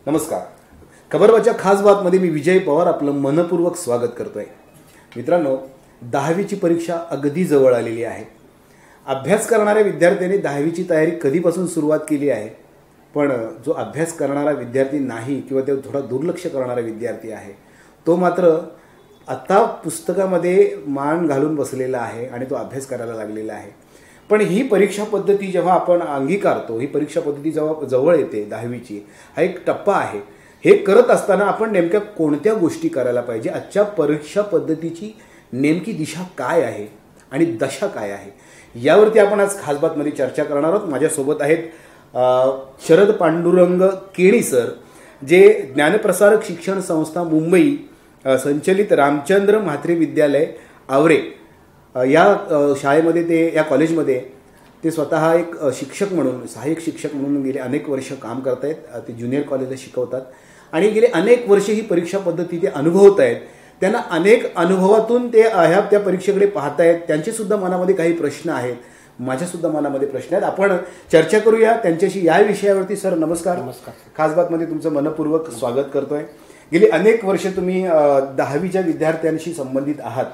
नमस्कार. खबरबाच्या खास बातमध्ये मी विजय पवार आपलं मनपूर्वक स्वागत करतोय. मित्रांनो, 10वीची परीक्षा अगदी जवळ आलेली आहे. अभ्यास करणाऱ्या विद्यार्थ्यांनी 10वीची तयारी कधीपासून सुरुवात केली आहे, पण जो अभ्यास करणारा विद्यार्थी नाही किंवा तो थोडा दुर्लक्ष करणारा विद्यार्थी आहे तो मात्र आता पुस्तकामध्ये मान घालून बसलेला आहे आणि तो अभ्यास करायला लागलेला आहे. पण ही परीक्षा पद्धती जेव्हा आपण अंगीकारतो, ही परीक्षा पद्धती जेव्हा जवळ येते 10वीची, हा एक टप्पा आहे. हे करत असताना आपण नेमक्या कोणत्या गोष्टी करायला पाहिजे, आजच्या परीक्षा पद्धतीची नेमकी दिशा काय आहे आणि दशा काय आहे, यावरती आपण आज खास बातमध्ये चर्चा करणार आहोत. माझ्यासोबत आहेत शरद पांडुरंग केणी सर, जे ज्ञानप्रसारक शिक्षण संस्था मुंबई संचलित रामचंद्र म्हात्रे विद्यालय आवरे या शाळेमध्ये या कॉलेजमध्ये ते स्वतः एक शिक्षक म्हणून, सहाय्यक शिक्षक म्हणून गेले अनेक वर्ष काम करत आहेत. ते ज्युनियर कॉलेजला शिकवतात आणि गेले अनेक वर्ष ही परीक्षा पद्धती ते अनुभवत आहेत. त्यांना अनेक अनुभवातून ते त्या परीक्षेकडे पाहतायत. त्यांचेसुद्धा मनामध्ये काही प्रश्न आहेत, माझ्यासुद्धा मनामध्ये प्रश्न आहेत. आपण चर्चा करूया त्यांच्याशी या विषयावरती. सर नमस्कार. नमस्कार. खास बातमध्ये तुमचं मनपूर्वक स्वागत करतोय. गेली अनेक वर्ष तुम्ही 10वीच्या विद्यार्थ्यांशी संबंधित आहात.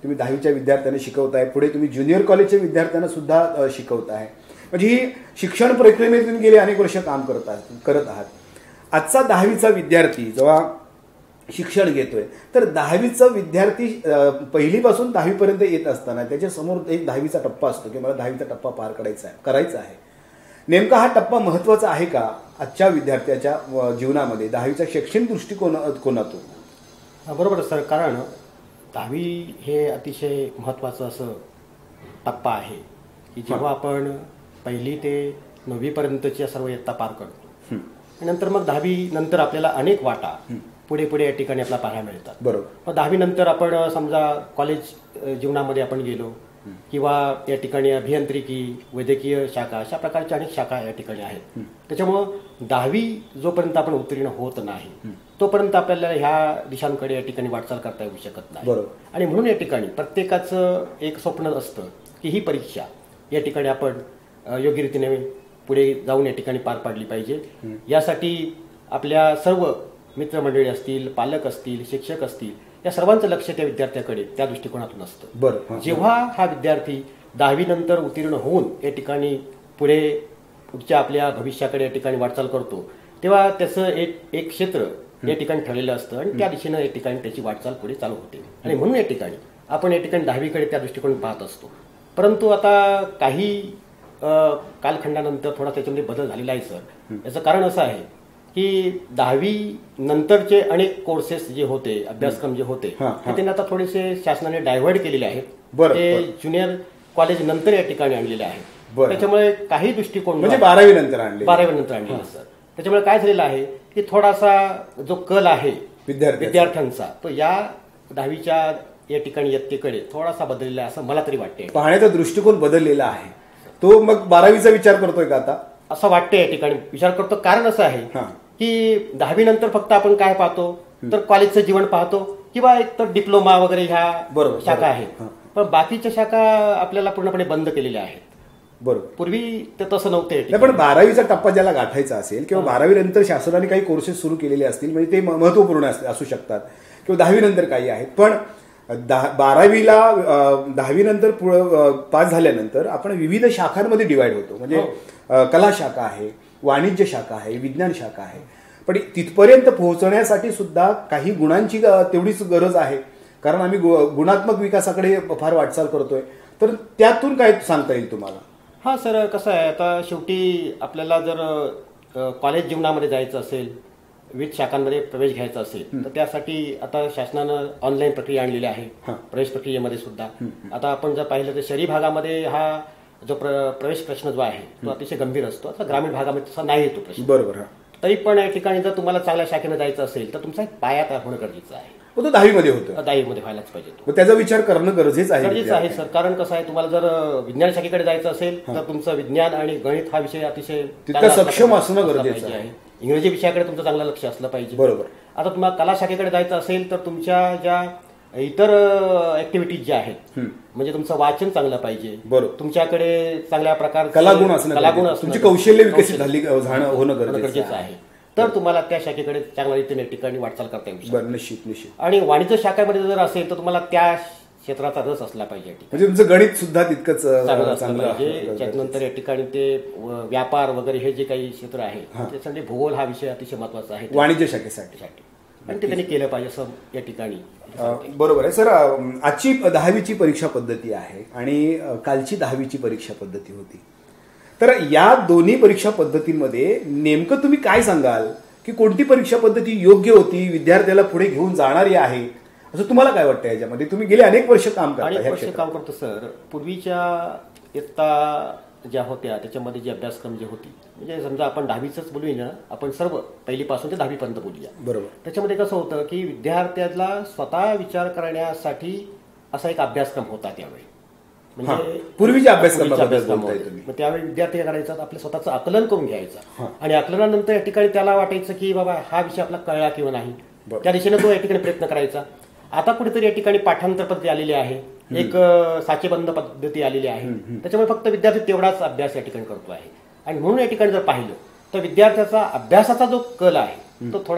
तुम्ही 10वीच्या विद्यार्थ्यांना शिकवताय, पुढे तुम्ही ज्युनियर कॉलेजच्या विद्यार्थ्यांना सुद्धा शिकवताय. म्हणजे ही शिक्षण प्रक्रियेमध्ये तुम्ही गेले अनेक वर्ष काम करत आहात. आजचा 10वीचा विद्यार्थी जेव्हा शिक्षण घेतोय, तर 10वीचा विद्यार्थी पहिलीपासून 10वीपर्यंत येत असताना त्याच्यासमोर एक 10वीचा टप्पा असतो की मला 10वीचा टप्पा पार करायचा आहे. नेमका हा टप्पा महत्त्वाचा आहे का आजच्या विद्यार्थ्याच्या जीवनामध्ये 10वीचा शैक्षणिक दृष्टिकोनातून? बरोबर सर, कारण 10वी हे अतिशय महत्त्वाचं असं टप्पा आहे की जेव्हा आपण पहिली ते 9वीपर्यंतच्या सर्व इयत्ता पार करतो, नंतर मग 10वी नंतर आपल्याला अनेक वाटा पुढे या ठिकाणी आपल्याला पाहायला मिळतात. बरोबर. मग 10वी नंतर आपण समजा कॉलेज जीवनामध्ये आपण गेलो किंवा या ठिकाणी अभियांत्रिकी, वैद्यकीय शाखा, अशा प्रकारच्या अनेक शाखा या ठिकाणी आहेत. त्याच्यामुळं 10वी जोपर्यंत आपण उत्तीर्ण होत नाही तोपर्यंत आपल्याला ह्या दिशांकडे या ठिकाणी वाटचाल करता येऊ शकत नाही. बरोबर. आणि म्हणून या ठिकाणी प्रत्येकाचं एक स्वप्न असतं की ही परीक्षा या ठिकाणी आपण योग्य रीतीने पुढे जाऊन या ठिकाणी पार पाडली पाहिजे. यासाठी आपल्या सर्व मित्रमंडळी असतील, पालक असतील, शिक्षक असतील, या सर्वांचं लक्ष त्या विद्यार्थ्याकडे त्या दृष्टिकोनातून असतं. बरं. जेव्हा हा विद्यार्थी 10वी नंतर उत्तीर्ण होऊन या ठिकाणी पुढच्या आपल्या भविष्याकडे या ठिकाणी वाटचाल करतो, तेव्हा त्याचं एक क्षेत्र या ठिकाणी ठरलेलं असतं आणि त्या दिशेनं या ठिकाणी त्याची वाटचाल पुढे चालू होते. आणि म्हणून या ठिकाणी आपण या ठिकाणी 10वीकडे त्या दृष्टिकोनातून पाहत असतो. परंतु आता काही कालखंडानंतर थोडा त्याच्यामध्ये बदल झालेला आहे सर. याचं कारण असं आहे की 10वी नंतरचे अनेक कोर्सेस जे होते, अभ्यासक्रम जे होते, ते त्यांनी आता थोडेसे शासनाने डायव्हर्ट केलेले आहेत. ते ज्युनियर कॉलेज नंतर या ठिकाणी आणलेले आहेत. त्याच्यामुळे काही दृष्टिकोन म्हणजे 12वी नंतर आणले सर. त्याच्यामुळे काय झालेलं आहे की थोडासा जो कल आहे विद्यार्थ्यांचा, तो या 10वीच्या या ठिकाणी इयत्तेकडे थोडासा बदललेला आहे असं मला तरी वाटते. पाहण्याचा दृष्टिकोन बदललेला आहे. तो मग 12वीचा विचार करतोय का आता, असं वाटतं? या ठिकाणी विचार करतो. कारण असं आहे की 10वी नंतर फक्त आपण काय पाहतो तर कॉलेजचं जीवन पाहतो किंवा एक तर डिप्लोमा वगैरे ह्या शाखा आहेत. पण बाकीच्या शाखा आपल्याला पूर्णपणे बंद केलेल्या आहेत. बरोबर. पूर्वी ते तसं नव्हते. पण 12वीचा टप्पा ज्याला गाठायचा असेल किंवा 12वी नंतर शासनाने काही कोर्सेस सुरू केलेले असतील, म्हणजे ते महत्त्वपूर्ण असू शकतात, किंवा 10वी नंतर काही आहेत. पण 10वी नंतर पास झाल्यानंतर आपण विविध शाखांमध्ये डिवाइड होतो. म्हणजे कला शाखा आहे, वाणिज्य शाखा आहे, विज्ञान शाखा आहे. पण तिथपर्यंत पोहोचण्यासाठी सुद्धा काही गुणांची तेवढीच गरज आहे, कारण आम्ही गुणात्मक विकासाकडे फार वाटचाल करतोय. तर त्यातून काय सांगता येईल तुम्हाला? हां सर, कसं आहे, आता शेवटी आपल्याला जर कॉलेज जीवनामध्ये जायचं असेल, विविध शाखांमध्ये प्रवेश घ्यायचा असेल, तर त्यासाठी आता शासनानं ऑनलाईन प्रक्रिया आणलेली आहे. प्रवेश प्रक्रियेमध्ये सुद्धा आता आपण जर पाहिलं तर शहरी भागामध्ये हा जो प्रवेश प्रश्न जो आहे तो अतिशय गंभीर असतो. आता ग्रामीण भागामध्ये तसा नाही येतो प्रश्न. बरोबर. तरी पण या ठिकाणी जर तुम्हाला चांगल्या शाखेने जायचं असेल तर तुमचा एक पाया तयार होणं गरजेचं आहे. तो 10वीमध्ये होतं. 10वीमध्ये व्हायलाच पाहिजे. त्याचा विचार करणं गरजेचं आहे सर. कारण कसं आहे, तुम्हाला जर विज्ञान शाखेकडे जायचं असेल तर तुमचं विज्ञान आणि गणित हा विषय अतिशय सक्षम असणं गरजेचं आहे. इंग्रजी विषयाकडे तुमचं चांगलं लक्ष असलं पाहिजे. बरोबर. आता तुम्हाला कला शाखेकडे जायचं असेल तर तुमच्या ज्या इतर ऍक्टिव्हिटीज ज्या आहेत, म्हणजे तुमचं वाचन चांगलं पाहिजे, तुमच्याकडे चांगल्या प्रकारचे कलागुण असणं, तुमची कौशल्य विकसित होणं गरजेचं आहे. तर तुम्हाला त्या शाखेकडे चांगल्या रीतीने या ठिकाणी वाटचाल करता येऊ शकते. बरं, निश्चित निश्चित. आणि वाणिज्य शाखेमध्ये जर असेल तर तुम्हाला त्या क्षेत्राचा रस असला पाहिजे या ठिकाणी. म्हणजे तुमचं गणित सुद्धा तितकंच चांगलं असलं चांगलं पाहिजे. त्याच्यानंतर या ठिकाणी ते व्यापार वगैरे हे जे काही क्षेत्र आहे त्याच्यासाठी भूगोल हा विषय अतिशय महत्वाचा आहे वाणिज्य शाखेसाठी. आणि ते त्यांनी केलं पाहिजे असं या ठिकाणी. बरोबर आहे सर. आजची 10वीची परीक्षा पद्धती आहे आणि कालची 10वीची परीक्षा पद्धती होती. तर या दोन्ही परीक्षा पद्धतींमध्ये नेमकं तुम्ही काय सांगाल की कोणती परीक्षा पद्धती योग्य होती, विद्यार्थ्याला पुढे घेऊन जाणारी आहे, असं तुम्हाला काय वाटतं याच्यामध्ये? तुम्ही गेले अनेक वर्ष काम करता. अनेक वर्ष काम करतो सर. पूर्वीच्या इयत्ता ज्या होत्या त्याच्यामध्ये जे अभ्यासक्रम जे होती, म्हणजे समजा आपण 10वीच बोलूया ना, आपण सर्व पहिलीपासून ते 10वीपर्यंत बोलूया. बरोबर. त्याच्यामध्ये कसं होतं की विद्यार्थ्याला स्वतः विचार करण्यासाठी असा एक अभ्यासक्रम होता त्यावेळी. म्हणजे पूर्वीच्या अभ्यासक्रमाबद्दल बोलताय तुम्ही. मग त्यावेळी विद्यार्थी काय करायचा, आपलं स्वतःचं आकलन करून घ्यायचा आणि आकलनानंतर या ठिकाणी त्याला वाटायचं की बाबा हा विषय आपला कळला किंवा नाही, त्या दिशेने तो या ठिकाणी प्रयत्न करायचा. आता कुठेतरी या ठिकाणी पाठांतर पद्धती आलेली आहे, एक साचेबंद पद्धती आलेली आहे. त्याच्यामुळे फक्त विद्यार्थी तेवढाच अभ्यास या ठिकाणी करतो आहे. आणि म्हणून या ठिकाणी जर पाहिलं तर विद्यार्थ्याचा अभ्यासाचा जो कल आहे तो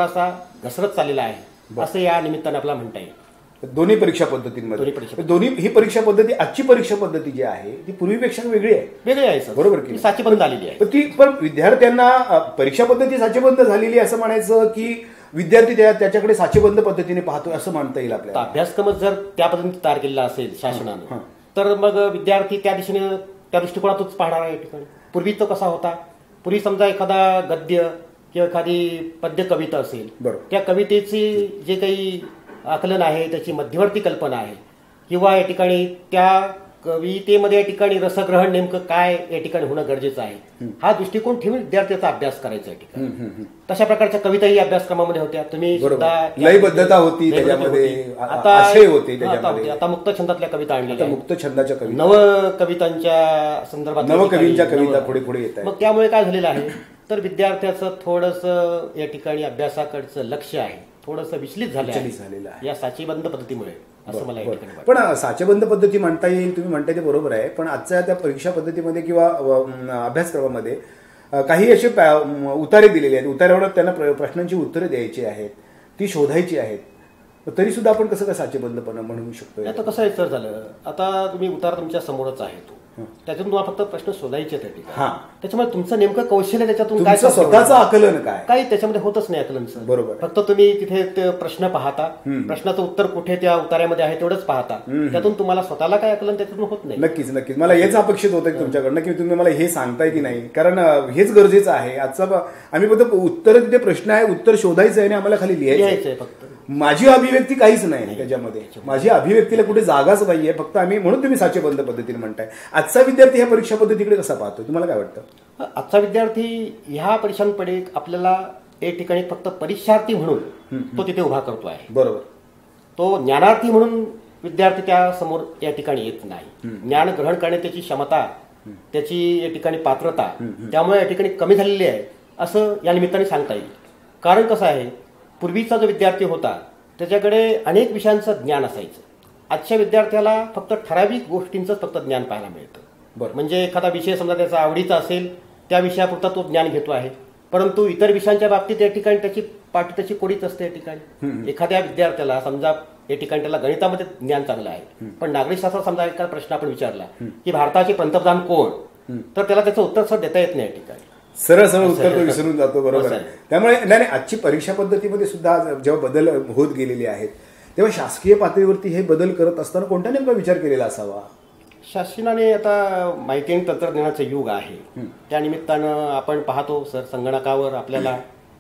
घसरत चाललेला आहे असं या निमित्ताने आपल्याला म्हणता येईल. दोन्ही परीक्षा पद्धतींमध्ये दोन्ही ही परीक्षा पद्धती, आजची परीक्षा पद्धती जी आहे ती पूर्वीपेक्षा वेगळी आहे सर. बरोबर की साचेबंद आलेली आहे. पण विद्यार्थ्यांना परीक्षा पद्धती साचेबंद झालेली असं म्हणायचं की विद्यार्थी त्याच्याकडे साचेबंद पद्धतीने पाहतोय असं मानता येईल आपल्याला? अभ्यासक्रम जर त्या पद्धतीने तयार केलेला असेल शासनानं तर मग विद्यार्थी त्या दिशेने त्या दृष्टिकोनातूच पाहणार आहे. या ठिकाणी पूर्वी तो कसा होता, पूर्वी समजा एखादा गद्य किंवा एखादी पद्य कविता असेल, त्या कवितेची जे काही आकलन आहे, त्याची मध्यवर्ती कल्पना आहे किंवा या ठिकाणी त्या कवितेमध्ये या ठिकाणी रसग्रहण नेमकं काय या ठिकाणी होणं गरजेचं आहे, हा दृष्टिकोन ठेवून विद्यार्थ्याचा अभ्यास करायचा या ठिकाणी. तशा प्रकारच्या कविताही अभ्यासक्रमामध्ये होत्या. तुम्ही लयबद्धता होती त्याच्यामध्ये, आशय होते त्याच्यामध्ये. आता मुक्त छंदातल्या कविता आणल्या, मुक्त छंदाच्या कविता, नव कवितांच्या संदर्भात नवकवींच्या कविता पुढे पुढे येत. मग त्यामुळे काय झालेलं आहे तर विद्यार्थ्याचं थोडंसं या ठिकाणी अभ्यासाकडचं लक्ष आहे थोडंसं विचलित झालेलं आहे या साचेबंद पद्धतीमुळे असं मला या ठिकाणी वाटतं. पण साचेबंद पद्धती म्हणता येईल, तुम्ही म्हणताय ते बरोबर आहे. पण आजच्या त्या परीक्षा पद्धतीमध्ये किंवा अभ्यासक्रमामध्ये काही असे उतारे दिलेले आहेत, उतार्यावर त्यांना प्रश्नांची उत्तरे द्यायची आहेत, ती शोधायची आहेत. तरी सुद्धा आपण कसं काय साचेबंदपणा म्हणू शकतो? आता कसं आहे सर झालं, आता तुम्ही उतार तुमच्या समोरच आहे तो, त्याच्यातून तुम्हाला फक्त प्रश्न शोधायचे आहेत. त्याच्यामुळे तुमचं नेमकं कौशल्य त्याच्यातून काय, स्वतःचं आकलन काय, काही त्याच्यामध्ये होतच नाही आकलन सर. बरोबर. फक्त तुम्ही तिथे प्रश्न पाहता, प्रश्नाचं उत्तर कुठे त्या उतार्यामध्ये आहे तेवढंच पाहता, त्यातून तुम्हाला स्वतःला काय आकलन त्याच्यातून होत नाही. नक्कीच नक्कीच. मला हेच अपेक्षित होतं तुमच्याकडनं की तुम्ही मला हे सांगताय की नाही, कारण हेच गरजेचं आहे. आजचा आम्ही फक्त उत्तर, तिथे प्रश्न आहे, उत्तर शोधायचं आहे आणि आम्हाला खाली लिहायचं आहे फक्त. माझी अभिव्यक्ती काहीच नाही त्याच्यामध्ये, माझी अभिव्यक्तीला कुठे जागाच नाहीये फक्त. आम्ही म्हणून तुम्ही साचेबंद पद्धतीने म्हणताय. आजचा विद्यार्थी ह्या परीक्षा पद्धतीकडे कसा पाहतो, तुम्हाला काय वाटतं? आजचा विद्यार्थी ह्या परीक्षांकडे आपल्याला एक ठिकाणी फक्त परीक्षार्थी म्हणून तो तिथे उभा करतो आहे. बरोबर. तो ज्ञानार्थी म्हणून विद्यार्थी त्या समोर या ठिकाणी येत नाही. ज्ञान ग्रहण करण्याची त्याची क्षमता, त्याची या ठिकाणी पात्रता त्यामुळे या ठिकाणी कमी झालेली आहे असं या निमित्ताने सांगता येईल. कारण कसं आहे, पूर्वीचा जो विद्यार्थी होता त्याच्याकडे अनेक विषयांचं ज्ञान असायचं. आजच्या विद्यार्थ्याला फक्त ठराविक गोष्टींचं फक्त ज्ञान पाहायला मिळतं. म्हणजे एखादा विषय समजा त्याचा आवडीचा असेल त्या विषयापुरता तो ज्ञान घेतो आहे, परंतु इतर विषयांच्या बाबतीत या ठिकाणी त्याची पाठी त्याची कोडीच असते. या ठिकाणी एखाद्या विद्यार्थ्याला समजा या ठिकाणी त्याला गणितामध्ये ज्ञान चांगलं आहे, पण नागरिकशास्त्रात समजा एखादा प्रश्न आपण विचारला की भारताचे पंतप्रधान कोण, तर त्याला त्याचं उत्तर सर देता येत नाही. या ठिकाणी सरळ सरळ उत्तर तो विसरून जातो. बरोबर. त्यामुळे नाही, आजची परीक्षा पद्धतीमध्ये सुद्धा जेव्हा बदल होत गेलेले आहेत तेव्हा शासकीय पातळीवरती हे बदल करत असताना कोणत्या नेमका विचार केलेला असावा? शासनाने आता माहिती आणि तंत्रज्ञानाचं युग आहे, त्या निमित्तानं आपण पाहतो सर, संगणकावर आपल्याला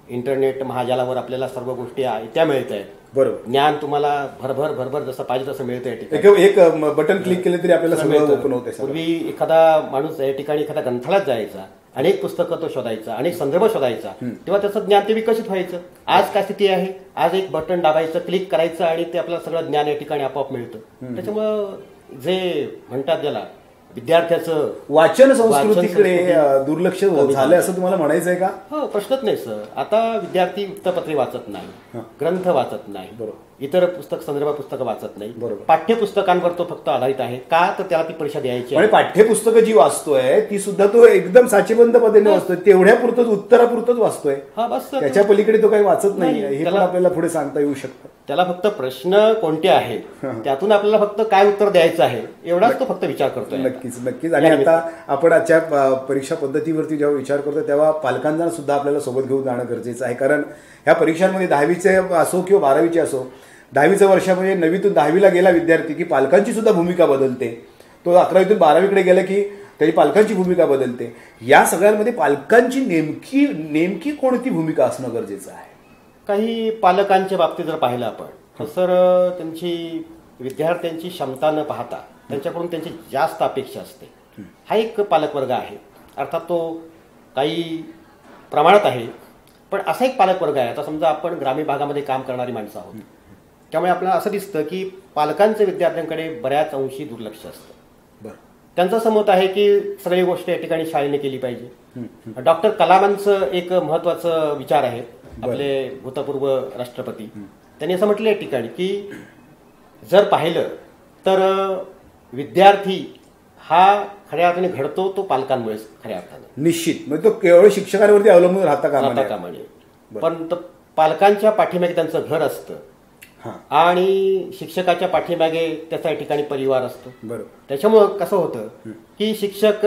इंटरनेट महाजालावर आपल्याला सर्व गोष्टी त्या मिळत आहेत. बरोबर. ज्ञान तुम्हाला भरभर भरभर जसं पाहिजे तसं मिळतं. एक बटन क्लिक केलं तरी आपल्याला सगळं ओपन होतं. पूर्वी एखादा माणूस या ठिकाणी एखाद्या ग्रंथालयात जायचा, अनेक पुस्तकं तो शोधायचा, अनेक संदर्भ शोधायचा, तेव्हा त्याचं ज्ञान ते विकसित व्हायचं. आज काय स्थिती आहे, आज एक बटन दाबायचं, क्लिक करायचं आणि ते आपल्याला सगळं ज्ञान या ठिकाणी आपोआप मिळतं. त्याच्यामुळं जे म्हणतात ज्याला विद्यार्थ्याचं वाचन संस्कृतीकडे दुर्लक्ष झालं असं तुम्हाला म्हणायचंय का? हो, प्रश्नच नाही सर. आता विद्यार्थी वृत्तपत्रे वाचत नाही, ग्रंथ वाचत नाही, इतर पुस्तक संदर्भ पुस्तकं वाचत नाही. बरोबर. पाठ्यपुस्तकांवर तो फक्त आधारित आहे. का तर त्याला ती परीक्षा द्यायची आणि पाठ्यपुस्तकं जी वाचतोय ती सुद्धा तो एकदम साचेबंद पद्धतीने वाचतोय, तेवढ्या पुरतच उत्तरापुरतच वाचतोय. हा बस त्याच्या पलीकडे तो काही वाचत नाही. नाही, हे पण आपल्याला पुढे सांगता येऊ शकतं. त्याला फक्त प्रश्न कोणते आहेत त्यातून आपल्याला फक्त काय उत्तर द्यायचं आहे एवढाच तो फक्त विचार करतोय. नक्कीच. आणि आता आपण आजच्या परीक्षा पद्धतीवरती जेव्हा विचार करतो तेव्हा पालकांना सुद्धा आपल्याला सोबत घेऊन जाणं गरजेचं आहे. कारण ह्या परीक्षांमध्ये 10वीचे असो किंवा 12वीचे असो, 10वीचं वर्ष म्हणजे 9वीतून 10वीला गेला विद्यार्थी की पालकांची सुद्धा भूमिका बदलते. तो 11वीतून 12वीकडे गेला की त्याची पालकांची भूमिका बदलते. या सगळ्यांमध्ये पालकांची नेमकी कोणती भूमिका असणं गरजेचं आहे? काही पालकांच्या बाबतीत जर पाहिलं आपण तर त्यांची विद्यार्थ्यांची क्षमता न पाहता त्यांच्याकडून त्यांची जास्त अपेक्षा असते. हा एक पालकवर्ग आहे. अर्थात तो काही प्रमाणात आहे, पण असा एक पालकवर्ग आहे. आता समजा आपण ग्रामीण भागामध्ये काम करणारी माणसं आहोत, त्यामुळे आपल्याला असं दिसतं की पालकांचं विद्यार्थ्यांकडे बऱ्याच अंशी दुर्लक्ष असतं. त्यांचं असं मत आहे की सगळी गोष्ट या ठिकाणी शाळेने केली पाहिजे. डॉक्टर कलामांचं एक महत्वाचं विचार आहे, आपले भूतपूर्व राष्ट्रपती. त्यांनी असं म्हटलं या ठिकाणी की जर पाहिलं तर विद्यार्थी हा खऱ्या अर्थाने घडतो तो पालकांमुळेच खऱ्या अर्थाने. निश्चित. म्हणजे तो केवळ शिक्षकांवरती अवलंबून राहता कामा नये. पण पालकांच्या पाठीमागे त्यांचं घर असतं आणि शिक्षकाच्या पाठीमागे त्याचा या ठिकाणी परिवार असतो. बरोबर. त्याच्यामुळं कसं होतं की शिक्षक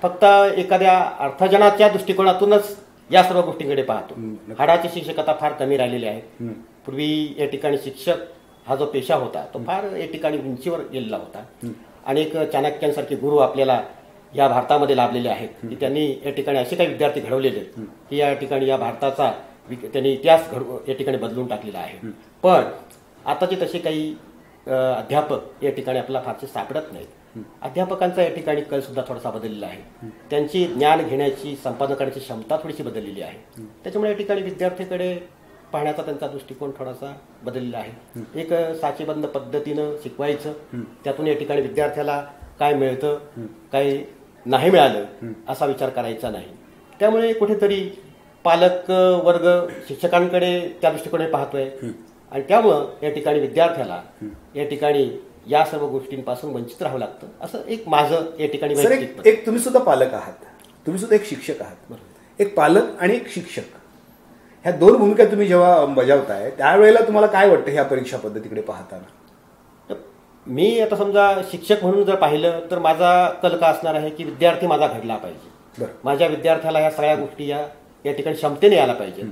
फक्त एखाद्या अर्थजनाच्या दृष्टिकोनातूनच या सर्व गोष्टींकडे पाहतो. हाडाचे शिक्षक आता फार कमी राहिलेले आहेत. पूर्वी या ठिकाणी शिक्षक हा जो पेशा होता तो फार या ठिकाणी उंचीवर गेलेला होता. अनेक चाणक्यांसारखे गुरु आपल्याला या भारतामध्ये लाभलेले आहेत की त्यांनी या ठिकाणी असे काही विद्यार्थी घडवलेले की या ठिकाणी या भारताचा त्यांनी इतिहास या ठिकाणी बदलून टाकलेला आहे. पण आताचे तसे काही अध्यापक या ठिकाणी आपल्याला फारसे सापडत नाहीत. अध्यापकांचा या ठिकाणी कल सुद्धा थोडासा बदललेला आहे. त्यांची ज्ञान घेण्याची संपादन करण्याची क्षमता थोडीशी बदललेली आहे. त्याच्यामुळे या ठिकाणी विद्यार्थ्याकडे पाहण्याचा त्यांचा दृष्टिकोन थोडासा बदललेला आहे. एक साचेबंद पद्धतीनं शिकवायचं, त्यातून या ठिकाणी विद्यार्थ्याला काय मिळतं काय नाही मिळालं असा विचार करायचा नाही. त्यामुळे कुठेतरी पालक वर्ग शिक्षकांकडे त्या दृष्टिकोनाने पाहतोय आणि त्यामुळं या ठिकाणी विद्यार्थ्याला या ठिकाणी या सर्व गोष्टींपासून वंचित राहावं लागतं. असं एक माझं या ठिकाणी एक तुम्ही सुद्धा पालक आहात, तुम्ही सुद्धा एक शिक्षक आहात. एक पालक आणि एक शिक्षक ह्या दोन भूमिका तुम्ही जेव्हा बजावताय त्यावेळेला तुम्हाला काय वाटतं ह्या परीक्षा पद्धतीकडे पाहताना? मी आता समजा शिक्षक म्हणून जर पाहिलं तर माझा कल का असणार आहे की विद्यार्थी माझा घडला पाहिजे. माझ्या विद्यार्थ्याला ह्या सगळ्या गोष्टी या ठिकाणी क्षमतेने यायला पाहिजे.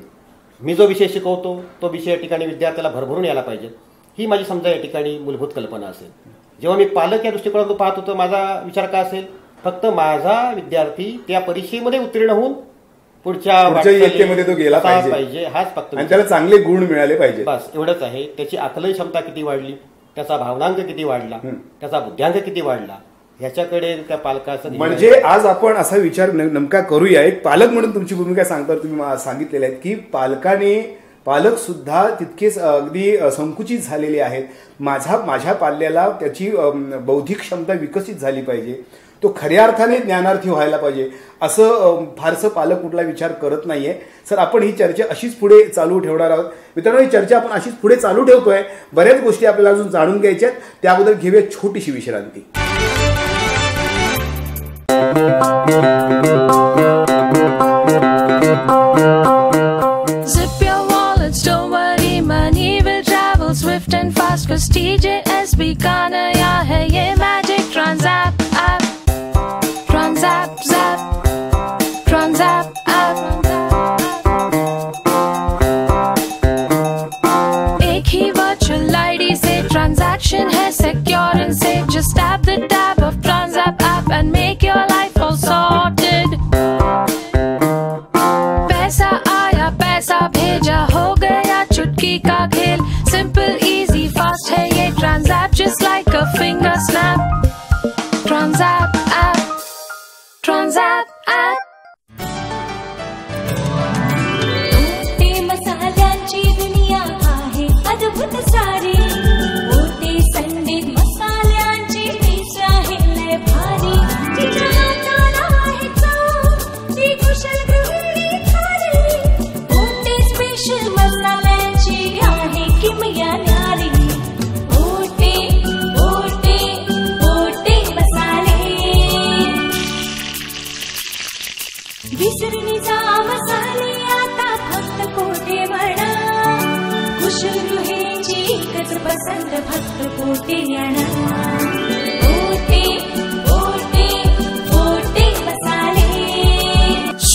मी जो विषय शिकवतो तो विषय या ठिकाणी विद्यार्थ्याला भरभरून यायला पाहिजे. ही माझी समजा या ठिकाणी मूलभूत कल्पना असेल. जेव्हा मी पालक या दृष्टिकोनातून पाहतो तर माझा विचार काय असेल, फक्त माझा विद्यार्थी त्या परीक्षेमध्ये उत्तीर्ण होऊन पुढच्या इयत्तेमध्ये तो गेला पाहिजे हाच फक्त. आणि त्याला चांगले गुण मिळाले पाहिजे, बस एवढंच आहे. त्याची आकलन क्षमता किती वाढली, त्याचा भावनांक किती वाढला, त्याचा बुद्ध्यांक किती वाढला, ह्याच्याकडे त्या पालकाचं. म्हणजे आज आपण असा विचार नेमका करूया. एक पालक म्हणून तुमची भूमिका सांगता तुम्ही सांगितलेल्या आहेत की पालक सुद्धा तितकेच अगदी संकुचित झालेले आहेत. माझ्या पाल्याला त्याची बौद्धिक क्षमता विकसित झाली पाहिजे, तो खऱ्या अर्थाने ज्ञानार्थी व्हायला पाहिजे असं फारसं पालक कुठला विचार करत नाहीये. सर, आपण ही चर्चा अशीच पुढे चालू ठेवणार आहोत. मित्रांनो, ही चर्चा आपण अशीच पुढे चालू ठेवतोय. बऱ्याच गोष्टी आपल्याला अजून जाणून घ्यायच्यात, त्याबद्दल घेऊया छोटीशी विश्रांती. Zip your wallets, don't worry, money will travel swift and fast. Cause TJSB का नया है ये Magic Transapp app. Transapp Zap, Transapp app. एक ही virtual ID से transaction है secure and safe. Just tap the tab of Transapp app and make your life all sorted. पैसा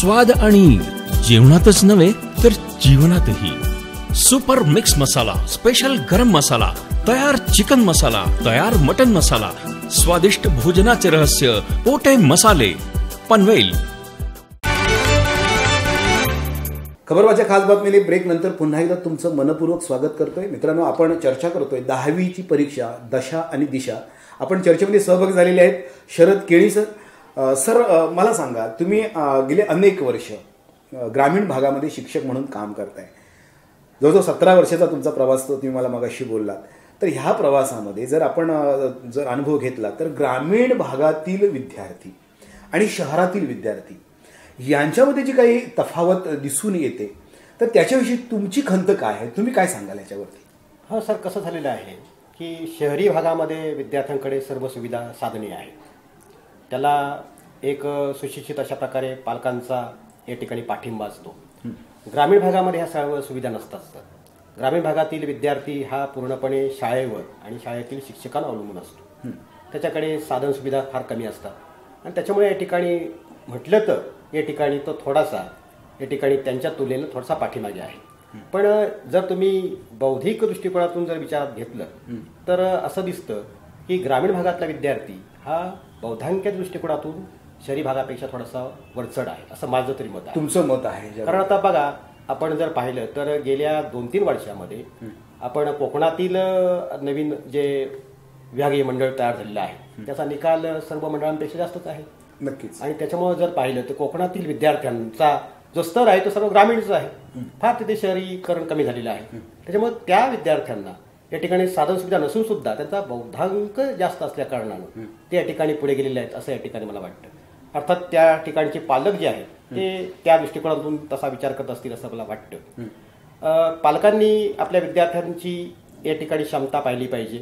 स्वाद आणि जेवणातच नव्हे तर जीवनातही. सुपर मिक्स मसाला, स्पेशल गरम मसाला, तयार चिकन मसाला, तयार मटन मसाला, स्वादिष्ट भोजनाचे रहस्य पोटे मसाले, पनवेल. खबरवाच्या खास बातमीने ब्रेक नंतर पुन्हा एकदा तुमचं मनपूर्वक स्वागत करतोय. मित्रांनो, आपण चर्चा करतोय 10वीची परीक्षा दशा आणि दिशा. आपण चर्चेमध्ये सहभागी झालेले आहेत शरद केळी सर. सर, मला सांगा, तुम्ही गेले अनेक वर्ष ग्रामीण भागामध्ये शिक्षक म्हणून काम करताय. जवळजवळ 17 वर्षाचा तुमचा प्रवास तो तुम्ही मला मगाशी बोललात. तर ह्या प्रवासामध्ये जर आपण अनुभव घेतला तर ग्रामीण भागातील विद्यार्थी आणि शहरातील विद्यार्थी यांच्यामध्ये जी काही तफावत दिसून येते, तर त्याच्याविषयी तुमची खंत काय आहे? तुम्ही काय सांगाल याच्यावरती? हा सर, कसं झालेलं आहे की शहरी भागामध्ये विद्यार्थ्यांकडे सर्व सुविधा साधने आहेत. त्याला एक सुशिक्षित अशा प्रकारे पालकांचा या ठिकाणी पाठिंबा असतो. ग्रामीण भागामध्ये ह्या सर्व सुविधा नसतात सर. ग्रामीण भागातील विद्यार्थी हा पूर्णपणे शाळेवर आणि शाळेतील शिक्षकांना अवलंबून असतो. त्याच्याकडे साधन सुविधा फार कमी असतात आणि त्याच्यामुळे या ठिकाणी म्हटलं तर या ठिकाणी तो थोडासा या ठिकाणी त्यांच्या तुलनेनं थोडासा पाठीमागे आहे. पण जर तुम्ही बौद्धिक दृष्टिकोनातून जर विचारात घेतलं तर असं दिसतं की ग्रामीण भागातला विद्यार्थी हा बौद्धांकिक दृष्टिकोनातून शहरी भागापेक्षा थोडासा वरचढ आहे, असं माझं तरी मत आहे. तुमचं मत आहे? कारण आता बघा, आपण जर पाहिलं तर गेल्या 2-3 वर्षामध्ये आपण कोकणातील नवीन जे विभागीय मंडळ तयार झालेलं आहे त्याचा निकाल सर्व मंडळांपेक्षा जास्तच आहे. नक्कीच. आणि त्याच्यामुळे जर पाहिलं तर कोकणातील विद्यार्थ्यांचा जो स्तर आहे तो सर्व ग्रामीणचा आहे. फार तिथे शहरीकरण कमी झालेलं आहे. त्याच्यामुळे त्या विद्यार्थ्यांना या ठिकाणी साधन सुविधा नसून सुद्धा त्यांचा बौद्धांक जास्त असल्या कारणानं ते या ठिकाणी पुढे गेलेले आहेत असं या ठिकाणी मला वाटतं. अर्थात त्या ठिकाणचे पालक जे आहेत ते त्या दृष्टिकोनातून तसा विचार करत असतील असं मला वाटतं. पालकांनी आपल्या विद्यार्थ्यांची या ठिकाणी क्षमता पाहिली पाहिजे,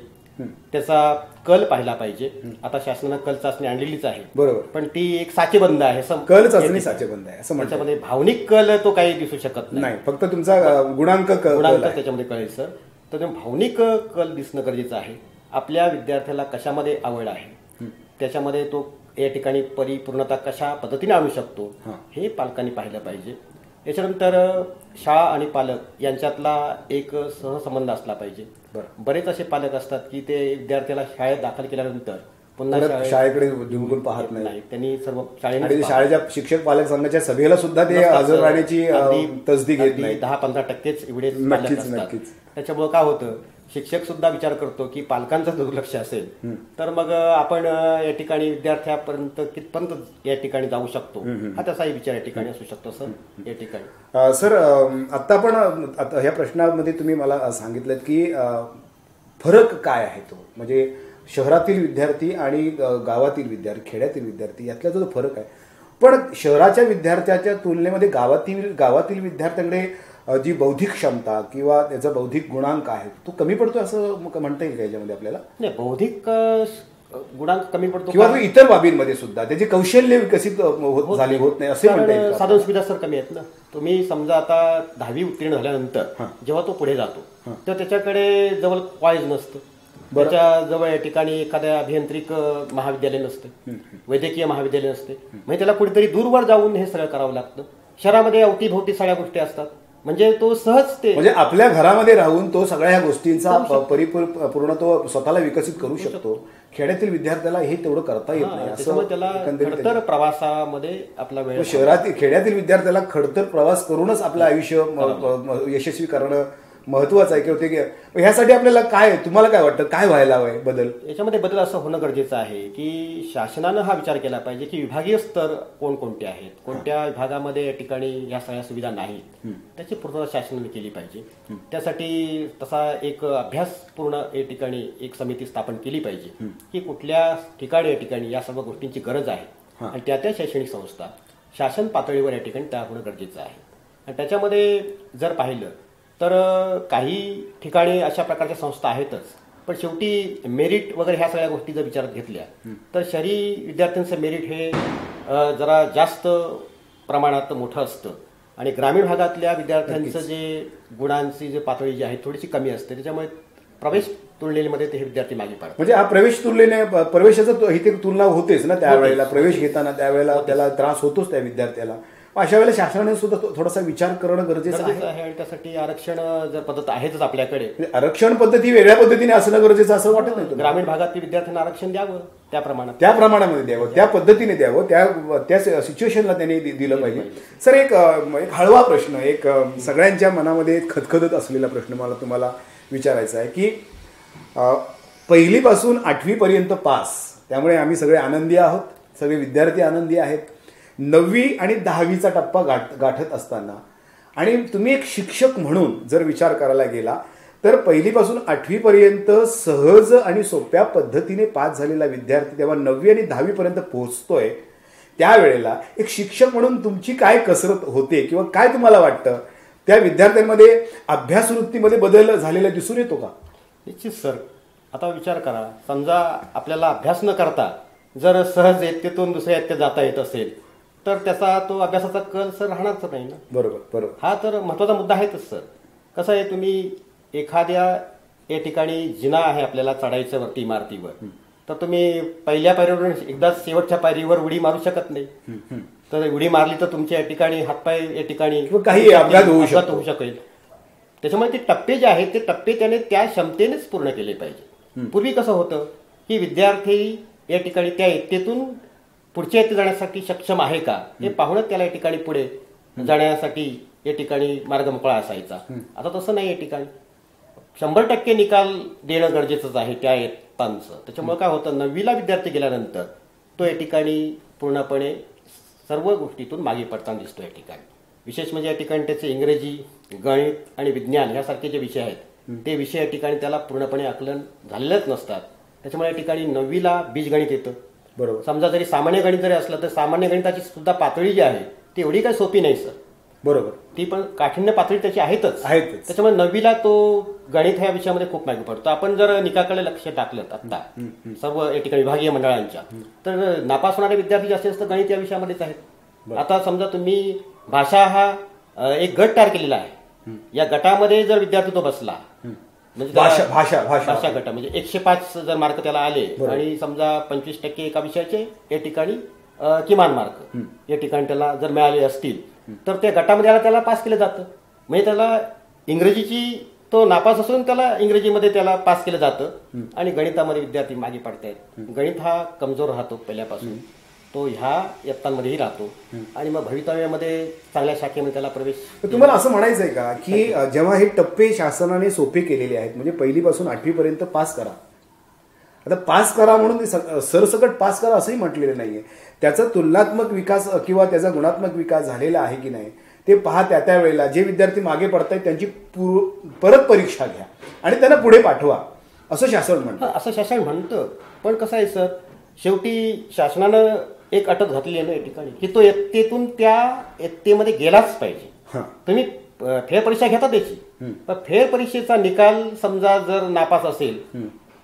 त्याचा कल पाहिला पाहिजे. आता शासनानं कल चाचणी आणलेलीच आहे, बरोबर, पण ती एक साचेबंद आहे. कल चाचणी साचेबंद आहे असं त्याच्यामध्ये भावनिक कल तो काही दिसू शकत नाही, फक्त तुमचा गुणांक त्याच्यामध्ये कळेल सर. तर भावनिक कल दिसणं गरजेचं आहे. आपल्या विद्यार्थ्याला कशामध्ये आवड आहे, त्याच्यामध्ये तो या ठिकाणी परिपूर्णता कशा पद्धतीने आणू शकतो हे पालकांनी पाहिलं पाहिजे. याच्यानंतर शाळा आणि पालक यांच्यातला एक सहसंबंध असला पाहिजे. बरेच असे पालक असतात की ते विद्यार्थ्याला शाळेत दाखल केल्यानंतर पुन्हा शाळेकडे जिंकून पाहत नाही. त्यांनी सर्व शाळेच्या शिक्षक पालक संघाच्या सभेला सुद्धा ते हजर राहण्याची तसदी घेत नाही. 10-15% एवढेच पालक असतात. त्याच्यामुळे काय होतं, शिक्षक सुद्धा विचार करतो की पालकांचं दुर्लक्ष असेल तर मग आपण या ठिकाणी विद्यार्थ्यापर्यंत कितपर्यंत या ठिकाणी जाऊ शकतो हा त्याचाही विचार या ठिकाणी असू शकतो सर. या ठिकाणी सर, आता आपण ह्या प्रश्नामध्ये तुम्ही मला सांगितलं की फरक काय आहे तो, म्हणजे शहरातील विद्यार्थी आणि गावातील विद्यार्थी, खेड्यातील विद्यार्थी यातला जो फरक आहे. पण शहराच्या विद्यार्थ्याच्या तुलनेमध्ये गावातील विद्यार्थ्यांकडे जी बौद्धिक क्षमता किंवा त्याचा बौद्धिक गुणांक आहे तो कमी पडतो असं म्हणता येईल का याच्यामध्ये आपल्याला? नाही, बौद्धिक गुणांक कमी पडतो किंवा इतर बाबींमध्ये सुद्धा त्याचे कौशल्य विकसित होत नाही असे म्हणता येईल. साधन सुविधा सर कमी आहेत ना. तुम्ही समजा आता 10वी उत्तीर्ण झाल्यानंतर जेव्हा तो पुढे जातो तर त्याच्याकडे जवळ कॉलेज नसतं, त्याच्याजवळ या ठिकाणी एखाद्या अभियांत्रिक महाविद्यालय नसते, वैद्यकीय महाविद्यालय नसते. म्हणजे त्याला कुठेतरी दूरवर जाऊन हे सगळं करावं लागतं. शहरामध्ये अवतीभोवती सगळ्या गोष्टी असतात, म्हणजे तो सहज ते म्हणजे आपल्या घरामध्ये राहून तो सगळ्या ह्या गोष्टींचा परिपूर्ण तो स्वतःला विकसित करू शकतो. खेड्यातील विद्यार्थ्याला हे तेवढं करता येत नाही. असं त्याला खडतर प्रवासामध्ये आपला वेळ, खेड्यातील विद्यार्थ्याला खडतर प्रवास करूनच आपलं आयुष्य यशस्वी करणं महत्वाचं आहे. किंवा ते ह्यासाठी आपल्याला काय, तुम्हाला काय वाटतं, काय व्हायला हवंय बदल? याच्यामध्ये बदल असं होणं गरजेचं आहे की शासनानं हा विचार केला पाहिजे की विभागीय स्तर कोणकोणते आहेत, कोणत्या विभागामध्ये या ठिकाणी या सगळ्या सुविधा नाहीत, त्याची पूर्तता शासनाने केली पाहिजे. त्यासाठी तसा एक अभ्यासपूर्ण या ठिकाणी एक समिती स्थापन केली पाहिजे की कुठल्या ठिकाणी या ठिकाणी या सर्व गोष्टींची गरज आहे आणि त्या शैक्षणिक संस्था शासन पातळीवर या ठिकाणी तयार होणं गरजेचं आहे. आणि त्याच्यामध्ये जर पाहिलं तर काही ठिकाणी अशा प्रकारच्या संस्था आहेतच, पण शेवटी मेरिट वगैरे ह्या सगळ्या गोष्टी जर विचारात घेतल्या तर शहरी विद्यार्थ्यांचं मेरिट हे जरा जास्त प्रमाणात मोठं असतं आणि ग्रामीण भागातल्या विद्यार्थ्यांचं जे गुणांची जे पातळी जी आहे थोडीशी कमी असते. त्याच्यामुळे प्रवेश तुलनेमध्ये ते हे विद्यार्थी मागे पडतात. म्हणजे हा प्रवेश तुलनेने प्रवेशाचं इथे तुलना होतेच ना त्यावेळेला. प्रवेश घेताना त्यावेळेला त्याला त्रास होतोच त्या विद्यार्थ्याला. अशा वेळेला शासनाने सुद्धा थोडासा विचार करणं गरजेचं आहे. गरजेचं आहे आणि त्यासाठी आरक्षण जर पद्धत आहेच आपल्याकडे, म्हणजे आरक्षण पद्धती वेगळ्या पद्धतीने असणं गरजेचं असं वाटत नाही तुम्हाला? ग्रामीण भागातील विद्यार्थ्यांना आरक्षण द्यावं त्या प्रमाणामध्ये द्यावं, त्या पद्धतीने द्यावं, त्या सिच्युएशनला त्यांनी दिलं पाहिजे. सर एक हळवा प्रश्न, एक सगळ्यांच्या मनामध्ये खदखदत असलेला प्रश्न मला तुम्हाला विचारायचा आहे की पहिलीपासून 8वी पर्यंत पास, त्यामुळे आम्ही सगळे आनंदी आहोत, सगळे विद्यार्थी आनंदी आहेत. 9वी आणि 10वीचा टप्पा गाठत असताना आणि तुम्ही एक शिक्षक म्हणून जर विचार करायला गेला तर पहिलीपासून 8वी पर्यंत सहज आणि सोप्या पद्धतीने पास झालेला विद्यार्थी तेव्हा 9वी आणि 10वी पर्यंत पोहोचतोय, त्यावेळेला एक शिक्षक म्हणून तुमची काय कसरत होते किंवा काय तुम्हाला वाटतं, त्या विद्यार्थ्यांमध्ये अभ्यासवृत्तीमध्ये बदल झालेला दिसून येतो का? निश्चित सर. आता विचार करा, समजा आपल्याला अभ्यास न करता जर सहज इयत्तेतून दुसऱ्या इयत्तेत जाता येत असेल तर त्याचा तो अभ्यासाचा कल सर राहणारच नाही ना. बरोबर. हा तर महत्वाचा मुद्दा आहेच सर. कसं आहे, तुम्ही एखाद्या या ठिकाणी जिना आहे आपल्याला चढायचं वरती इमारतीवर, तर तुम्ही पहिल्या पायरीवरून एकदा शेवटच्या पायरीवर उडी मारू शकत नाही. तर उडी मारली तर तुमच्या या ठिकाणी हातपाय या ठिकाणी काही अपघात होऊ शकेल. त्याच्यामुळे ते टप्पे जे आहेत ते टप्पे त्याने त्या क्षमतेनेच पूर्ण केले पाहिजे. पूर्वी कसं होतं की विद्यार्थी या ठिकाणी त्या इयत्तेतून पुढच्या इयत्तेत जाण्यासाठी सक्षम आहे का हे पाहूनच त्याला या ठिकाणी पुढे जाण्यासाठी या ठिकाणी मार्ग मोकळा असायचा. आता तसं नाही. या ठिकाणी 100% निकाल देणं गरजेचंच आहे त्या इयत्तांचं. त्याच्यामुळे काय होतं, 9वीला विद्यार्थी गेल्यानंतर तो या ठिकाणी पूर्णपणे सर्व गोष्टीतून मागे पडताना दिसतो. या ठिकाणी विशेष म्हणजे या ठिकाणी त्याचे इंग्रजी, गणित आणि विज्ञान यासारखे जे विषय आहेत ते विषय या ठिकाणी त्याला पूर्णपणे आकलन झालेलेच नसतात. त्याच्यामुळे या ठिकाणी 9वीला बीजगणित येतं. बरोबर. समजा जरी सामान्य गणित जरी असलं तर सामान्य गणिताची सुद्धा पातळी जी आहे ती एवढी काही सोपी नाही सर. बरोबर. ती पण काठिण्य पातळी त्याची आहेतच. त्याच्यामुळे 9वीला तो गणित ह्या विषयामध्ये खूप मागे पडतो. आपण जर निकाकडे लक्ष टाकलं आता सर्व या ठिकाणी विभागीय मंडळांच्या, तर नापास होणारे विद्यार्थी जास्तीत जास्त गणित या विषयामध्येच आहेत. आता समजा तुम्ही भाषा हा एक गट तयार केलेला आहे, या गटामध्ये जर विद्यार्थी तो बसला म्हणजे भाषा गट म्हणजे 105 जर मार्क त्याला आले आणि समजा 25% एका विषयाचे या ठिकाणी किमान मार्क या ठिकाणी त्याला जर मिळाले असतील तर त्या गटामध्ये त्याला पास केलं जातं. म्हणजे त्याला इंग्रजीची तो नापास असून त्याला इंग्रजीमध्ये त्याला पास केलं जातं आणि गणितामध्ये विद्यार्थी मागे पडतायत. गणित हा कमजोर राहतो पहिल्यापासून, तो ह्या इयत्तांमध्येही राहतो आणि मग भवितव्यामध्ये चांगल्या शाखेमध्ये त्याला प्रवेश. तुम्हाला असं म्हणायचं आहे का की जेव्हा हे टप्पे शासनाने सोपे केलेले आहेत म्हणजे पहिलीपासून 8वी पर्यंत पास करा, आता पास करा म्हणून सरसकट पास करा असंही म्हटलेलं नाहीये, त्याचा तुलनात्मक विकास किंवा त्याचा गुणात्मक विकास झालेला आहे की नाही ते पहा. त्या वेळेला जे विद्यार्थी मागे पडतायत त्यांची परत परीक्षा घ्या आणि त्यांना पुढे पाठवा असं शासन म्हणतं. असं शासन म्हणतं. पण कसं आहे सर, शेवटी शासनानं एक अटक घातली आहे ना या ठिकाणी की तो इयत्तेतून त्या इयत्तेमध्ये गेलाच पाहिजे. तुम्ही फेर परीक्षा घेता त्याची, पण फेर परीक्षेचा निकाल समजा जर नापास असेल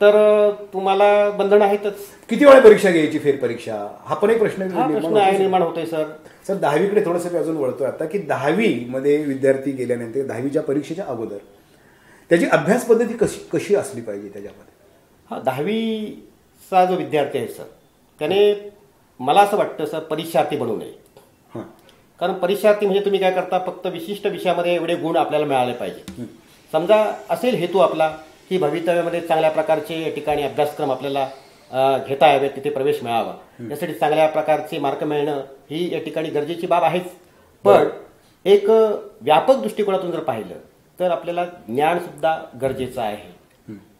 तर तुम्हाला बंधन आहेतच. किती वेळा परीक्षा घ्यायची फेर परीक्षा हा पण एक प्रश्न निर्माण होतोय सर. 10वीकडे थोडंसं मी अजून वळतोय आता की 10वी मध्ये विद्यार्थी गेल्यानंतर 10वीच्या परीक्षेच्या अगोदर त्याची अभ्यास पद्धती कशी असली पाहिजे त्याच्यामध्ये? हा 10वीचा जो विद्यार्थी आहे सर त्याने मला असं वाटतं सर परीक्षार्थी बनू नये. कारण परीक्षार्थी म्हणजे तुम्ही काय करता, फक्त विशिष्ट विषयामध्ये एवढे गुण आपल्याला मिळाले पाहिजे. समजा असेल हेतू आपला की भवितव्यामध्ये चांगल्या प्रकारचे या ठिकाणी अभ्यासक्रम आपल्याला घेता यावेत, तिथे प्रवेश मिळावा, यासाठी चांगल्या प्रकारचे मार्क मिळणं ही या ठिकाणी गरजेची बाब आहेच. पण एक व्यापक दृष्टिकोनातून जर पाहिलं तर आपल्याला ज्ञान सुद्धा गरजेचं आहे.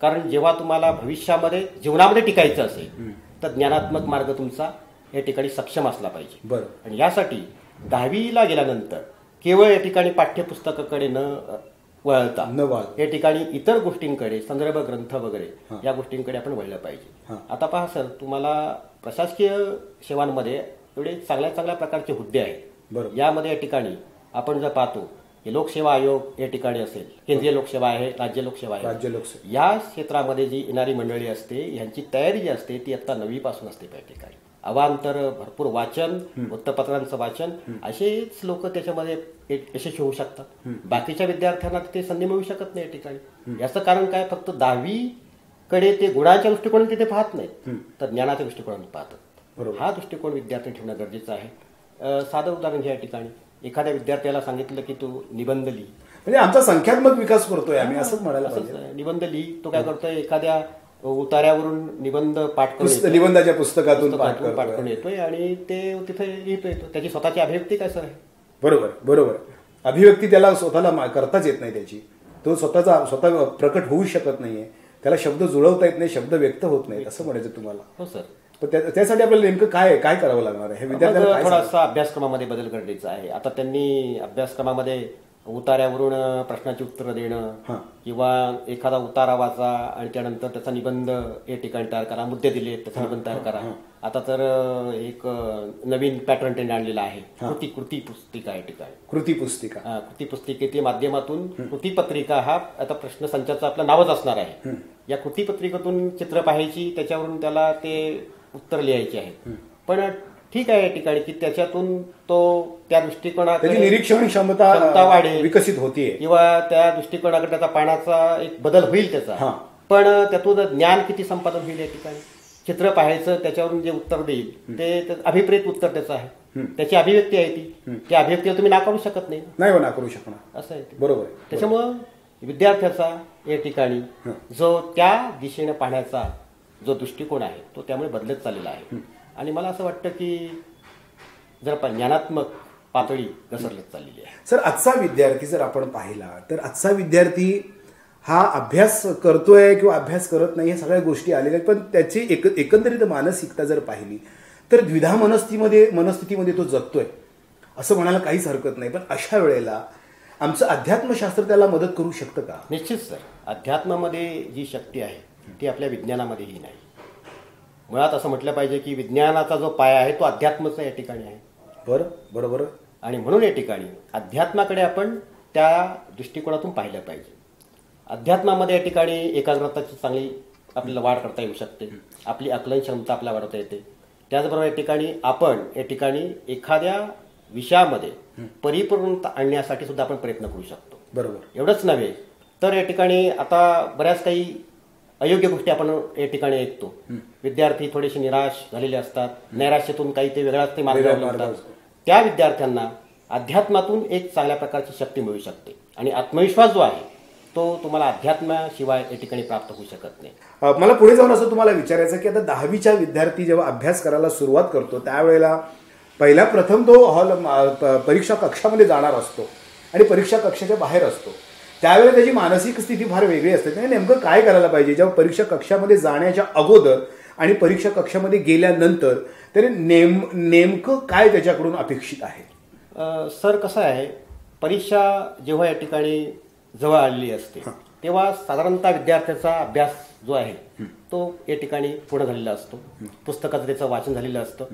कारण जेव्हा तुम्हाला भविष्यामध्ये जीवनामध्ये टिकायचं असेल तर ज्ञानात्मक मार्ग तुमचा या ठिकाणी सक्षम असला पाहिजे. आणि यासाठी 10वीला गेल्यानंतर केवळ या ठिकाणी पाठ्यपुस्तकाकडे न वळता या ठिकाणी इतर गोष्टींकडे, संदर्भ ग्रंथ वगैरे या गोष्टींकडे आपण वळलं पाहिजे. आता पहा सर, तुम्हाला प्रशासकीय सेवांमध्ये एवढे चांगल्या प्रकारचे हुद्दे आहेत. यामध्ये या ठिकाणी आपण जर पाहतो लोकसेवा आयोग या ठिकाणी असेल, केंद्रीय लोकसेवा आहे, राज्य लोकसेवा आहे, या क्षेत्रामध्ये जी येणारी मंडळी असते यांची तयारी जी असते ती आता 9वी पासून असते. त्या ठिकाणी अवांतर भरपूर वाचन, वृत्तपत्रांचं वाचन, असेच लोक त्याच्यामध्ये यशस्वी होऊ शकतात. बाकीच्या विद्यार्थ्यांना तिथे संधी मिळू शकत नाही या ठिकाणी. याचं कारण काय, फक्त 10वीकडे ते गुणाच्या दृष्टिकोनाने तिथे पाहत नाहीत तर ज्ञानाच्या दृष्टिकोनाने पाहतात. हा दृष्टिकोन विद्यार्थी ठेवणं गरजेचं आहे. साधं उदाहरण घ्या या ठिकाणी. एखाद्या विद्यार्थ्याला सांगितलं की तू निबंध लिही, म्हणजे आमचा संख्यात्मक विकास करतोय आम्ही असंच म्हणायला पाहिजे. असंच निबंध लिही. तो काय करतोय, एखाद्या उतार्यावरून निबंध पाठ करून निबंधाच्या पुस्तकातून पाठ करून येतोय आणि ते तिथे लिहितोय. त्याची स्वतःची अभिव्यक्ती काय सर आहे. बरोबर. अभिव्यक्ती त्याला स्वतःला करताच येत नाही, त्याची तो स्वतः प्रकट होऊ शकत नाहीये, त्याला शब्द जुळवता येत नाही, शब्द व्यक्त होत नाही, असं म्हणायचं तुम्हाला. हो सर. पण त्यासाठी आपल्याला नेमकं काय करावं लागणार आहे, हे विद्यार्थ्यांना थोडासा अभ्यासक्रमामध्ये बदल गरजेचा आहे. आता त्यांनी अभ्यासक्रमामध्ये उतार्यावरून प्रश्नाची उत्तरं देणं किंवा एखादा उतारा वाचा आणि त्यानंतर त्याचा निबंध या ठिकाणी तयार करा, मुद्दे दिले त्याचा निबंध तयार करा. आता तर एक नवीन पॅटर्न त्यांनी आणलेला आहे, कृती पुस्तिका या ठिकाणी. कृती पुस्तिकेच्या माध्यमातून कृतीपत्रिका हा आता प्रश्नसंचाचं आपलं नावच असणार आहे. या कृतीपत्रिकेतून चित्र पाहायची, त्याच्यावरून त्याला ते उत्तर लिहायचे आहे. पण ठीक आहे या ठिकाणी की त्याच्यातून तो त्या दृष्टिकोनाकडे निरीक्षण क्षमता वाढेल, विकसित होतीये किंवा त्या दृष्टिकोनाकडे त्याचा पाहण्याचा एक बदल होईल त्याचा. पण त्यातून ज्ञान किती संपादन होईल या ठिकाणी. चित्र पाहायचं, त्याच्यावरून जे उत्तर देईल ते अभिप्रेत उत्तर त्याचं आहे, त्याची अभिव्यक्ती आहे ती. त्या अभिव्यक्तीला तुम्ही नाकारू शकत नाही, नाकारू शकणार, असं आहे. बरोबर. त्याच्यामुळं विद्यार्थ्याचा या ठिकाणी जो त्या दिशेने पाहण्याचा जो दृष्टिकोन आहे तो त्यामुळे बदलत चाललेला आहे. आणि मला असं वाटतं की जर ज्ञानात्मक पातळी घसरत चाललेली आहे. सर, आजचा विद्यार्थी जर आपण पाहिला तर आजचा विद्यार्थी हा अभ्यास करतोय किंवा अभ्यास करत नाही, या सगळ्या गोष्टी आलेल्या आहेत. पण त्याची एकंदरीत मानसिकता जर पाहिली तर द्विधा मनस्थितीमध्ये तो जगतोय असं म्हणायला काहीच हरकत नाही. पण अशा वेळेला आमचं अध्यात्मशास्त्र त्याला मदत करू शकतं का? निश्चित सर. अध्यात्मामध्ये जी शक्ती आहे ती आपल्या विज्ञानामध्येही नाही. मुळात असं म्हटलं पाहिजे की विज्ञानाचा जो पाया आहे तो अध्यात्माचा या ठिकाणी आहे. बरोबर. आणि म्हणून या ठिकाणी अध्यात्माकडे आपण त्या दृष्टिकोनातून पाहिलं पाहिजे. अध्यात्मामध्ये या ठिकाणी एकाग्रताची चांगली आपल्याला वाढ करता येऊ शकते, आपली आकलन क्षमता आपल्याला वाढवता येते. त्याचबरोबर या ठिकाणी आपण या ठिकाणी एखाद्या विषयामध्ये परिपूर्णता आणण्यासाठी सुद्धा आपण प्रयत्न करू शकतो. बरोबर. एवढंच नव्हे तर या ठिकाणी आता बऱ्याच काही अयोग्य गोष्टी आपण या ठिकाणी ऐकतो. विद्यार्थी थोडेसे निराश झालेले असतात, नैराश्यातून काही ते वेगळाच ते मार्ग लावतात. त्या विद्यार्थ्यांना अध्यात्मातून एक चांगल्या प्रकारची शक्ती मिळू शकते आणि आत्मविश्वास जो आहे तो तुम्हाला अध्यात्माशिवाय या ठिकाणी प्राप्त होऊ शकत नाही. मला पुढे जाऊन असं तुम्हाला विचारायचं की आता 10वीच्या विद्यार्थी जेव्हा अभ्यास करायला सुरुवात करतो त्यावेळेला प्रथम तो परीक्षा कक्षामध्ये जाणार असतो आणि परीक्षा कक्षाच्या बाहेर असतो. त्यावेळेला त्याची मानसिक स्थिती फार वेगळी असते. त्याने नेमकं काय करायला पाहिजे जेव्हा परीक्षा कक्षामध्ये जाण्याच्या अगोदर आणि परीक्षा कक्षामध्ये गेल्यानंतर त्याने नेमकं काय त्याच्याकडून अपेक्षित आहे? सर, कसं आहे, परीक्षा जेव्हा या ठिकाणी जवळ आलेली असते तेव्हा साधारणतः विद्यार्थ्याचा अभ्यास जो आहे तो या ठिकाणी पूर्ण झालेला असतो, पुस्तकाचं त्याचं वाचन झालेलं असतं.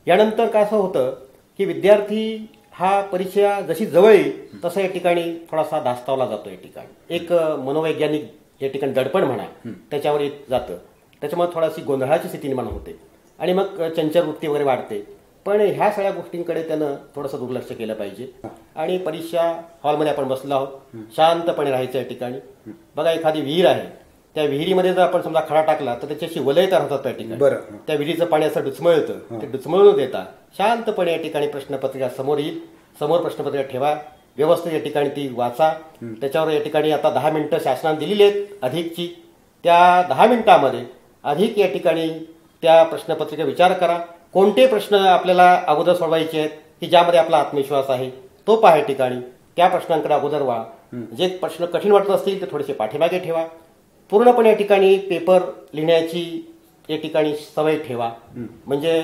यानंतर काय असं होतं की विद्यार्थी हा परीक्षा जशी जवळ येईल तसं या ठिकाणी थोडासा धास्तावला जातो. या ठिकाणी एक मनोवैज्ञानिक या ठिकाणी दडपण म्हणा त्याच्यावर येत जातं. त्याच्यामुळे थोडीशी गोंधळाची स्थिती निर्माण होते आणि मग चंचल वृत्ती वगैरे वाढते. पण ह्या सगळ्या गोष्टींकडे त्यानं थोडंसं दुर्लक्ष केलं पाहिजे आणि परीक्षा हॉलमध्ये आपण बसलो आहोत, शांतपणे राहायचं. या ठिकाणी बघा, एखादी विहीर आहे, त्या विहिरीमध्ये जर आपण समजा खडा टाकला तर त्याच्याशी वलय तयार होतात. त्या ठिकाणी त्या विहिरीचं पाणी असं डुचमळतं, ते डुचमळून देता शांतपणे या ठिकाणी प्रश्नपत्रिका समोर येईल, समोर प्रश्नपत्रिका ठेवा, व्यवस्थित या ठिकाणी ती वाचा. त्याच्यावर या ठिकाणी आता 10 मिनिटं शासनाने दिलेली आहेत अधिकची. त्या 10 मिनिटामध्ये अधिक या ठिकाणी त्या प्रश्नपत्रिका विचार करा. कोणते प्रश्न आपल्याला अगोदर सोडवायचे आहेत की ज्यामध्ये आपला आत्मविश्वास आहे तो पहा. या ठिकाणी त्या प्रश्नांकडे अगोदर वळा. जे प्रश्न कठीण वाटत असतील ते थोडेसे पाठीमागे ठेवा. पूर्णपणे या ठिकाणी पेपर लिहिण्याची या ठिकाणी सवय ठेवा, म्हणजे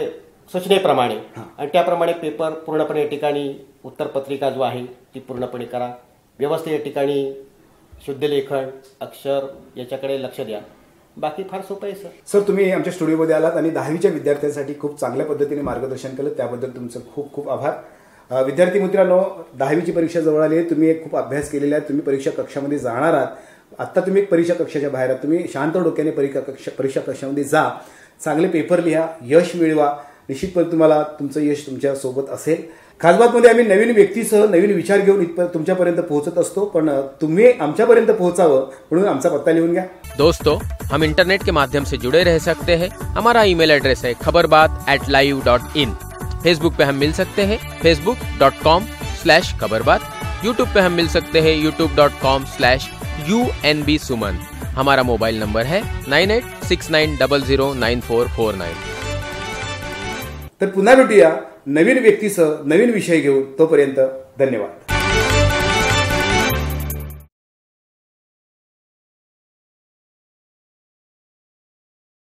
सूचनेप्रमाणे, आणि त्याप्रमाणे पेपर पूर्णपणे या ठिकाणी उत्तरपत्रिका जो आहे ती पूर्णपणे करा. व्यवस्थित या ठिकाणी शुद्ध लेखन, अक्षर याच्याकडे लक्ष द्या. बाकी फार सोपं आहे. सर, तुम्ही आमच्या स्टुडिओमध्ये आलात आणि 10वीच्या विद्यार्थ्यांसाठी खूप चांगल्या पद्धतीने मार्गदर्शन केलं, त्याबद्दल तुमचं खूप खूप आभार. विद्यार्थी मित्रांनो, 10वीची परीक्षा जवळ आली आहे, तुम्ही एक खूप अभ्यास केलेला आहे, तुम्ही परीक्षा कक्षामध्ये जाणार आहात. आत्ता तुम्ही एक परीक्षा कक्षाच्या बाहेर आहात, तुम्ही शांत डोक्याने परीक्षा कक्षामध्ये जा, चांगले पेपर लिहा, यश मिळवा. निश्चितपणे तुम्हाला तुमचं यश तुमच्या सोबत असेल. खासबातमध्ये आम्ही नवीन व्यक्तीसह नवीन विचार घेऊन तुमच्यापर्यंत पोहोचत असतो, पण तुम्ही आमच्यापर्यंत पोहोचावं म्हणून आमचा पत्ता लिहून घ्या. दोस्तों, हम इंटरनेट के माध्यम से जुड़े रह सकते हैं. हमारा ईमेल एड्रेस है khabarbaat@live.in. फेसबुक पे हम मिल सकते हैं facebook.com/खबरबात। यूट्यूब पे हम मिल सकते हैं youtube.com/UNB सुमन। हमारा मोबाइल नंबर है 9869009449। तर पुन्हा भेटूया नवीन व्यक्तीसह नवीन विषय घेऊन, तोपर्यंत धन्यवाद।